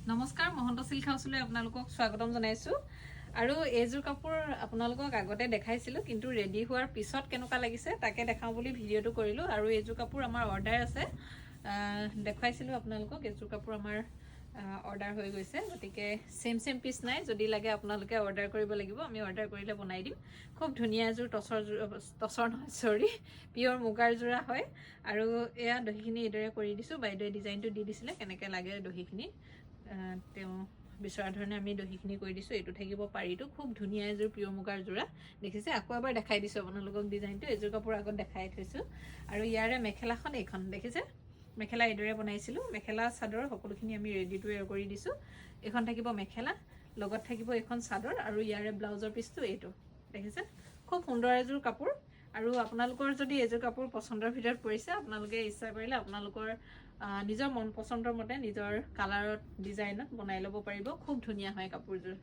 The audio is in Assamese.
নমস্কাৰ মহন্ত চিল্ক হাউচলৈ আপোনালোকক স্বাগতম জনাইছোঁ আৰু এইযোৰ কাপোৰ আপোনালোকক আগতে দেখাইছিলোঁ কিন্তু ৰেডি হোৱাৰ পিছত কেনেকুৱা লাগিছে তাকে দেখাওঁ বুলি ভিডিঅ'টো কৰিলোঁ আৰু এইযোৰ কাপোৰ আমাৰ অৰ্ডাৰ আছে দেখুৱাইছিলোঁ আপোনালোকক এইযোৰ কাপোৰ আমাৰ অৰ্ডাৰ হৈ গৈছে গতিকে সেম পিচ নাই যদি লাগে আপোনালোকে অৰ্ডাৰ কৰিব লাগিব আমি অৰ্ডাৰ কৰিলে বনাই দিম খুব ধুনীয়া এযোৰ টচৰ নহয় সৰি পিয়ৰ মুগাৰ যোৰা হয় আৰু এয়া দহিখিনি এইদৰে কৰি দিছোঁ বাইদেৱে ডিজাইনটো দি দিছিলে কেনেকৈ লাগে দহিখিনি তেওঁ বিচৰা ধৰণে আমি দহিখিনি কৰি দিছোঁ এইটো থাকিব পাৰিটো খুব ধুনীয়া এযোৰ পিয়ৰ মুগাৰ যোৰা দেখিছে আকৌ এবাৰ দেখাই দিছোঁ আপোনালোকক ডিজাইনটো এযোৰ কাপোৰ আগত দেখাই থৈছোঁ আৰু ইয়াৰে মেখেলাখন এইখন দেখিছে মেখেলা এইদৰে বনাইছিলোঁ মেখেলা চাদৰ সকলোখিনি আমি ৰেডি টু ৱেৰ কৰি দিছোঁ এইখন থাকিব মেখেলা লগত থাকিব এইখন চাদৰ আৰু ইয়াৰে ব্লাউজৰ পিচটো এইটো দেখিছে খুব সুন্দৰ এযোৰ কাপোৰ আৰু আপোনালোকৰ যদি এযোৰ কাপোৰ পচন্দৰ ভিতৰত পৰিছে আপোনালোকে ইচ্ছা কৰিলে আপোনালোকৰ নিজৰ মন পচন্দৰ মতে নিজৰ কালাৰত ডিজাইনত বনাই ল'ব পাৰিব খুব ধুনীয়া হয় কাপোৰযোৰ